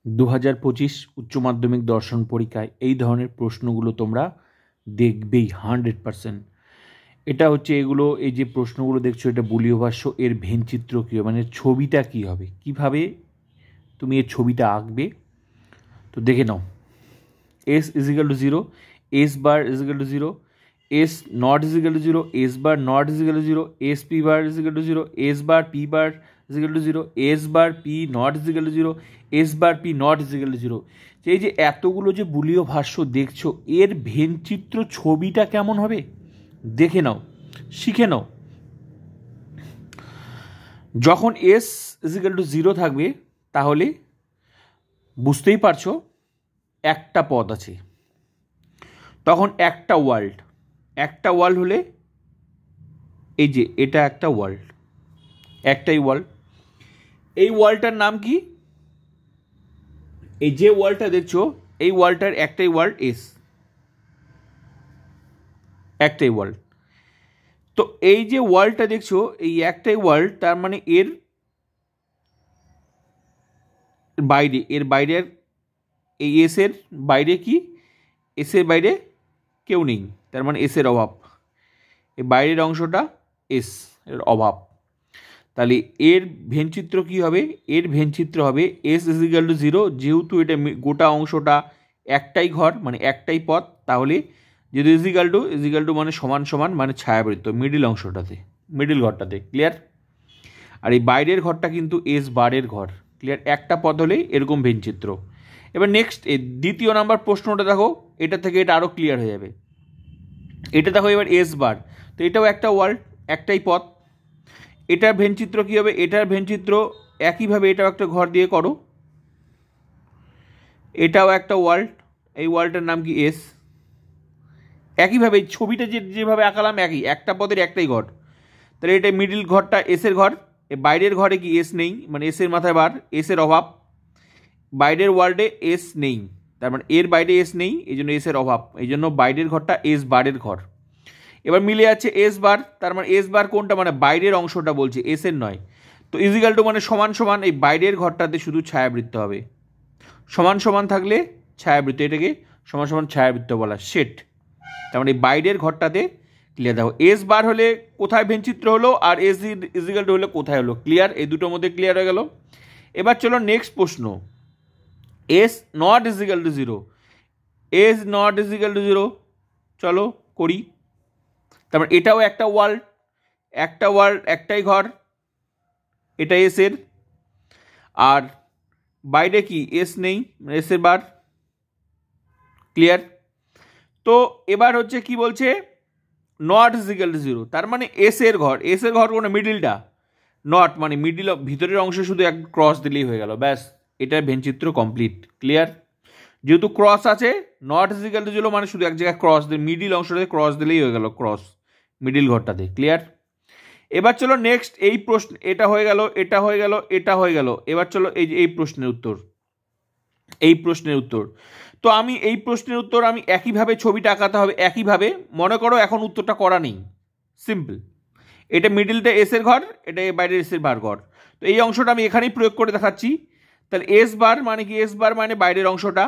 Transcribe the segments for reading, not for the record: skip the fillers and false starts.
2025 উচ্চ মাধ্যমিক দর্শন পরীক্ষায় এই ধরনের প্রশ্নগুলো তোমরা দেখবেই 100%। এটা হচ্ছে এগুলো, এই যে প্রশ্নগুলো দেখছো এটা বুলীয় ভাষ্য, এর ভেনচিত্র কী হবে, মানে ছবিটা কী হবে, কীভাবে তুমি এর ছবিটা আঁকবে। তো দেখে নাও। S equal to 0, S bar equal to 0, S not equal to 0, S bar not equal to 0, S P bar equal to 0, S bar P bar equal to 0, S bar P not equal to 0, S bar P not equal to 0। এই যে এতগুলো যে বুলীয় ভাষ্য দেখছো, এর ভেনচিত্র ছবিটা কেমন হবে দেখে নাও, শিখে নাও। যখন এস ইজিক্যাল টু 0 থাকবে তাহলে বুঝতেই পারছো একটা পদ আছে, তখন একটা ওয়ার্ল্ড হলে এই যে এটা একটা ওয়ার্ল্ড, একটাই ওয়ার্ল্ড। এই ওয়ার্ল্ডটার নাম কি? এই যে ওয়ার্ল্ডটা দেখছো এই ওয়ার্ল্ডটার একটাই ওয়ার্ল্ড এস, একটাই ওয়ার্ল্ড। তো এই যে ওয়ার্ল্ডটা দেখছো এই একটাই ওয়ার্ল্ড, তার মানে এর বাইরের এই এসের বাইরে কি, এসের বাইরে কেউ নেই, তার মানে এসের অভাব। এই বাইরের অংশটা এস এর অভাব। তাহলে এর ভেনচিত্র কি হবে? এর ভেনচিত্র হবে এস ইজিক্যাল টু 0। যেহেতু এটা গোটা অংশটা একটাই ঘর মানে একটাই পথ, তাহলে যদি ইজিক্যাল টু মানে সমান সমান মানে ছায়াবৃত্ত মিডিল অংশটাতে, মিডিল ঘরটাতে। ক্লিয়ার? আর এই বাইরের ঘরটা কিন্তু এস বারের ঘর। ক্লিয়ার? একটা পথ হলেই এরকম ভেনচিত্র। এবার নেক্সট দ্বিতীয় নাম্বার প্রশ্নটা দেখো, এটা থেকে এটা আরও ক্লিয়ার হয়ে যাবে। এটা দেখো এবার এস বার, তো এটাও একটা ওয়ার্ল্ড, একটাই পথ। এটার ভেনচিত্র কী হবে? এটার ভেনচিত্র একইভাবে এটাও একটা ঘর দিয়ে করো, এটাও একটা ওয়ার্ল্ড, এই ওয়ার্ল্ডটার নাম কি এস। একইভাবে এই ছবিটা যেভাবে আঁকালাম একই, একটা পদের একটাই ঘর। তাহলে এটা মিডিল ঘরটা এসের ঘর, এই বাইরের ঘরে কি এস নেই, মানে এসের মাথায় বার, এসের অভাব। বাইরের ওয়ার্ল্ডে এস নেই, তার মানে এর বাইরে এস নেই, এই জন্য এসের অভাব, এই জন্য বাইরের ঘরটা এস বারের ঘর। এবার মিলে যাচ্ছে এস বার, তার মানে এস বার কোনটা, মানে বাইরের অংশটা বলছে, এসের নয়। তো ইজিক্যাল টু মানে সমান সমান, এই বাইরের ঘরটাতে শুধু ছায়াবৃত্ত হবে। সমান সমান থাকলে ছায়াবৃত্ত, এটাকে সমান সমান ছায়াবৃত্ত বলা, সেট। তার মানে এই বাইরের ঘরটাতে ক্লিয়ার। দেখো এস বার হলে কোথায় ভেনচিত্র হলো, আর এস ইজিক্যাল টু হলে কোথায় হলো। ক্লিয়ার? এই দুটোর মধ্যে ক্লিয়ার হয়ে গেল। এবার চলো নেক্সট প্রশ্ন। S not equal to 0, S not equal to 0 চলো করি। তারপর এটাও একটা ওয়ার্ল্ড, একটাই ঘর, এটা এসের, আর বাইরে কি এস নেই, এসের বার। ক্লিয়ার? তো এবার হচ্ছে কি বলছে, নট ইজিক্যাল টু 0, তার মানে এসের ঘর কোনো মিডিলটা, নট মানে মিডিল ভিতরের অংশে শুধু এক ক্রস দিলেই হয়ে গেল, ব্যাস এটার ভেনচিত্র কমপ্লিট। ক্লিয়ার? যেহেতু ক্রস আছে, নট ইজিক্যাল টু 0 মানে শুধু এক জায়গায় ক্রস দিয়ে মিডিল অংশটাতে ক্রস দিলেই হয়ে গেল, ক্রস মিডিল ঘরটাতে। ক্লিয়ার? এবার চলো নেক্সট এই প্রশ্ন, এটা হয়ে গেল, এটা হয়ে গেল, এটা হয়ে গেল। এবার চলো এই যে এই প্রশ্নের উত্তর। তো আমি এই প্রশ্নের উত্তর আমি একইভাবে ছবিটা আঁকাতে হবে, একইভাবে। মনে করো এখন উত্তরটা করা নেই, সিম্পল। এটা মিডিলটা এসের ঘর, এটা বাইরের এসের বার ঘর। তো এই অংশটা আমি এখানেই প্রয়োগ করে দেখাচ্ছি। তাহলে এস বার মানে কি, এস বার মানে বাইরের অংশটা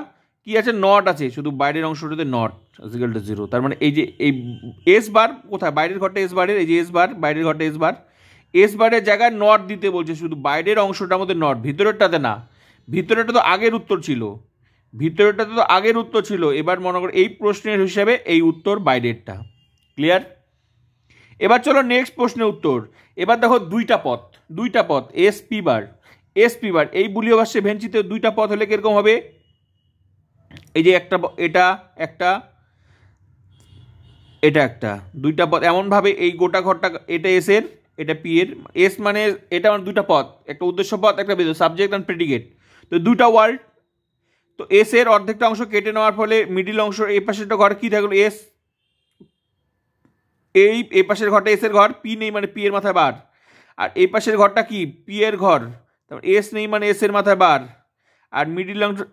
কি আছে, নট আছে, শুধু বাইরের অংশটাতে নট ইজিক্যাল টু 0। তার মানে এই যে এই এস বার কোথায়, বাইরের ঘরটা এস বারের, এই যে এস বার, বাইরের ঘরটা এস বার। এস বারের জায়গায় নট দিতে বলছে, শুধু বাইরের অংশটার মধ্যে নট, ভিতরেরটাতে না। ভিতরেরটা তো আগের উত্তর ছিল, এবার মনে করো এই প্রশ্নের হিসাবে এই উত্তর বাইরেরটা। ক্লিয়ার? এবার চলো নেক্সট প্রশ্নের উত্তর। এবার দেখো দুইটা পথ এস পি বার, এই বুলীয় ভাষ্যে ভেনচিত্র দুইটা পথ হলে কিরকম হবে? এই যে একটা, এটা একটা দুইটা পথ এমনভাবে, এই গোটা ঘরটা এটা এসের, এটা পি এর। এস মানে এটা মানে দুইটা পথ, একটা উদ্দেশ্য পথ, একটা সাবজেক্ট অ্যান্ড প্রেডিকেট। তো দুইটা ওয়ার্ল্ড। তো এস এর অর্ধেকটা অংশ কেটে নেওয়ার ফলে মিডিল অংশ এই পাশেরটা ঘর কি থাকলো, এস। এই পাশের ঘরটা এস এর ঘর, পি নেই মানে পি এর মাথায় বার। আর এই পাশের ঘরটা কি, পি এর ঘর, তারপর এস নেই মানে এস এর মাথায় বার। আর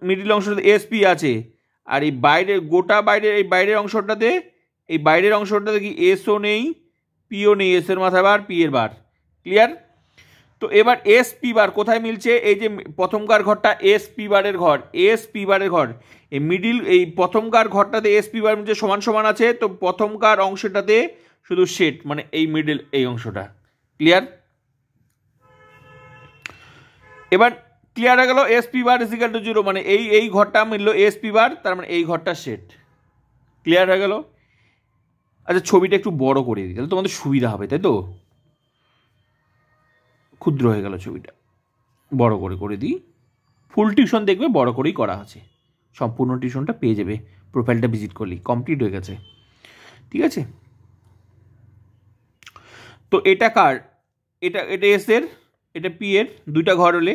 মিডিল অংশটাতে এস পি আছে। আর এই এই বাইরের অংশটাতে কি এসও নেই, পিও নেই, এস এর মাথায় বার, পি এর বার। ক্লিয়ার? তো এবার এস পি বার কোথায় মিলছে? এই যে প্রথমকার ঘরটা এস পি বারের ঘর, এস পি বারের ঘর, এই মিডিল এই প্রথমকার ঘরটাতে এস পি বার মিলছে সমান সমান আছে, তো প্রথমকার অংশটাতে শুধু সেট মানে এই মিডিল এই অংশটা। ক্লিয়ার? এবার ক্লিয়ার হয়ে গেল S P bar is equal to 0, মানে এই ঘরটা মিললো এস পি বার, তার মানে এই ঘরটা সেট। ক্লিয়ার হয়ে গেল? আচ্ছা ছবিটা একটু বড় করে দিই তাহলে তোমাদের সুবিধা হবে, তাই তো? ক্ষুদ্র হয়ে গেল ছবিটা, বড় করে দিই। ফুল টিউশন দেখবে বড় করেই করা আছে, সম্পূর্ণ টিউশনটা পেয়ে যাবে প্রোফাইলটা ভিজিট করলেই, কমপ্লিট হয়ে গেছে। ঠিক আছে, তো এটা কার? এটা এস এর, এটা পি এর, দুইটা ঘর হলে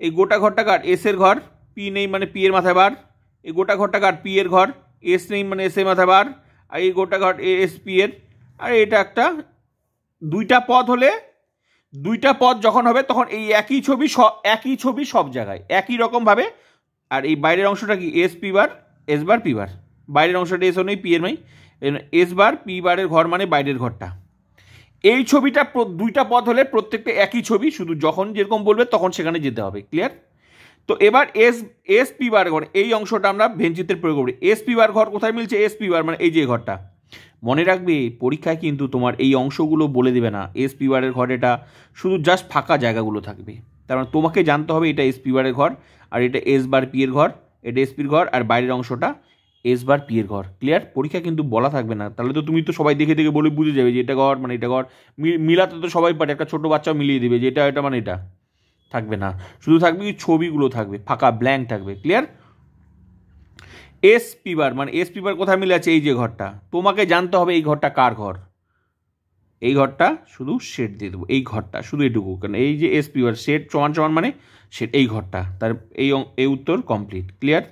এই গোটা ঘরটা কার? এস এর ঘর, পি নেই মানে পি এর মাথায় বার। এই গোটা ঘরটা কার? পি এর ঘর, এস নেই মানে এস এর মাথায় বার। আর এই গোটা ঘর এস পি এর। আর এটা একটা দুইটা পদ হলে, দুইটা পদ যখন হবে তখন এই একই ছবি সব জায়গায় একই রকমভাবে। আর এই বাইরের অংশটা কি? এস পি বার, এস বার পি বার। বাইরের অংশটা এসও নেই পি এর নেই, এস বার পি বারের ঘর মানে বাইরের ঘরটা। এই ছবিটা দুইটা পদ হলে প্রত্যেকটা একই ছবি, শুধু যখন যেরকম বলবে তখন সেখানে যেতে হবে। ক্লিয়ার? তো এবার এস পি বার ঘর, এই অংশটা আমরা ভেনচিত্রের প্রয়োগ করি। এস পি বার ঘর কোথায় মিলছে? এস পি বার মানে এই যে ঘরটা। মনে রাখবে পরীক্ষায় কিন্তু তোমার এই অংশগুলো বলে দেবে না এস পি বারের ঘর, এটা শুধু জাস্ট ফাঁকা জায়গাগুলো থাকবে। তার মানে তোমাকে জানতে হবে এটা এস পি বারের ঘর, আর এটা এস বার পি এর ঘর, এটা এস পির ঘর, আর বাইরের অংশটা এস বার পি এর ঘর। ক্লিয়ার? পরীক্ষা কিন্তু বলা থাকবে না, তাহলে তো তুমি তো সবাই দেখে দেখে বলে বুঝে যাবে যে এটা ঘর মানে এটা ঘর। মিলাতে তো সবাই পারে, একটা ছোটো বাচ্চাও মিলিয়ে দেবে যে এটা মানে এটা। থাকবে না, শুধু থাকবে কি ছবিগুলো থাকবে, ফাঁকা ব্ল্যাঙ্ক থাকবে। ক্লিয়ার? এস পি বার মানে এস পি বার কোথায় মিলে আছে? এই যে ঘরটা। তোমাকে জানতে হবে এই ঘরটা কার ঘর। এই ঘরটা শুধু সেট দিয়ে দেবো, এই ঘরটা শুধু এটুকু, কারণ এই যে এস পি বার সেট সমান সমান মানে সেট, এই ঘরটা। তার এই উত্তর কমপ্লিট। ক্লিয়ার?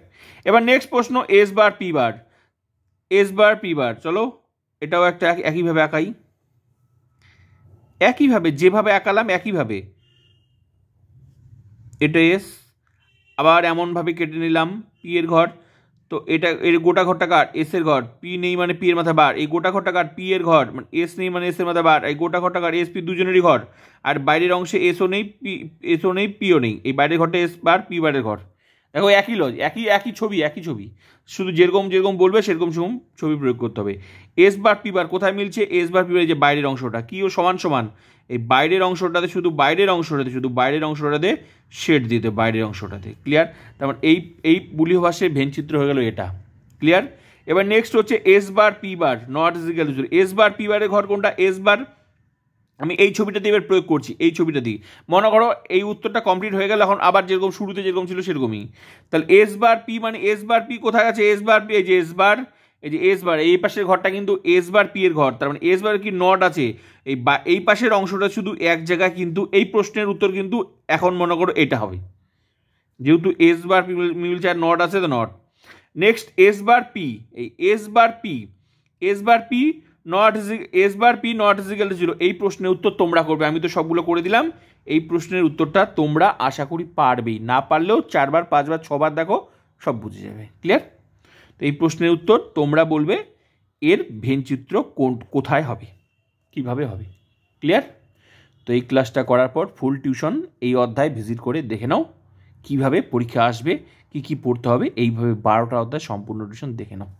এবার নেক্সট প্রশ্ন, এস বার পি বার। এস বার পি বার, চলো এটাও একটা একইভাবে আঁকাই, একইভাবে যেভাবে আঁকালাম একইভাবে। এটা এস, আবার এমনভাবে কেটে নিলাম পি এর ঘর। তো এটা এর গোটা ঘরটা কার? এস এর ঘর, পি নেই মানে পি এর মাথা বার। এই গোটা ঘরটা কার? পি এর ঘর, মানে এস নেই মানে এস এর মাথা বার। এই গোটা ঘরটা কার? এস পি দুজনেরই ঘর। আর বাইরের অংশে এসও নেই এসও নেই পিও নেই, এই বাইরের ঘরটা এস বার পি বারের ঘর। দেখো একই লজ, একই ছবি, শুধু যেরকম বলবে সেরকম ছবি প্রয়োগ করতে হবে। এস বার পি বার কোথায় মিলছে? এস বার পি বার যে বাইরের অংশটা কি ও সমান সমান এই বাইরের অংশটাতে, শুধু বাইরের অংশটাতে শেড দিতে, বাইরের অংশটাতে। ক্লিয়ার? তারপর এই বুলি ভাষায় ভেনচিত্র হয়ে গেল এটা। ক্লিয়ার? এবার নেক্সট হচ্ছে S bar P bar not is equal to 0। S bar P বারের ঘর কোনটা? এস বার, আমি এই ছবিটা দিয়ে এবার প্রয়োগ করছি, এই ছবিটা দিয়ে। মনে করো এই উত্তরটা কমপ্লিট হয়ে গেল, এখন আবার যেরকম শুরুতে যেরকম ছিল সেরকমই। তাহলে এস বার পি মানে এস বার পি কোথায় আছে? এস বার পি এই যে এস বার, এই যে এস বার, এই পাশের ঘরটা কিন্তু এস বার পি এর ঘর। তার মানে এস বার কি নট আছে, এই পাশের অংশটা শুধু এক জায়গায়, কিন্তু এই প্রশ্নের উত্তর কিন্তু এখন মনে করো এটা হবে, যেহেতু এস বার পি মিলছে আর নট আছে তো not. Next S bar P, এই S bar P not is equal to 0। এই প্রশ্নের উত্তর তোমরা করবে, আমি তো সবগুলো করে দিলাম। এই প্রশ্নের উত্তরটা তোমরা আশা করি পারবেই, না পারলেও 4 বার 5 বার 6 বার দেখো, সব বুঝে যাবে। ক্লিয়ার? তো এই প্রশ্নের উত্তর তোমরা বলবে এর ভেনচিত্র কোথায় হবে, কিভাবে হবে। ক্লিয়ার? তো এই ক্লাসটা করার পর ফুল টিউশন এই অধ্যায় ভিজিট করে দেখে নাও কিভাবে পরীক্ষা আসবে, কি পড়তে হবে, এইভাবে 12টা অধ্যায় সম্পূর্ণ টিউশন দেখে নাও।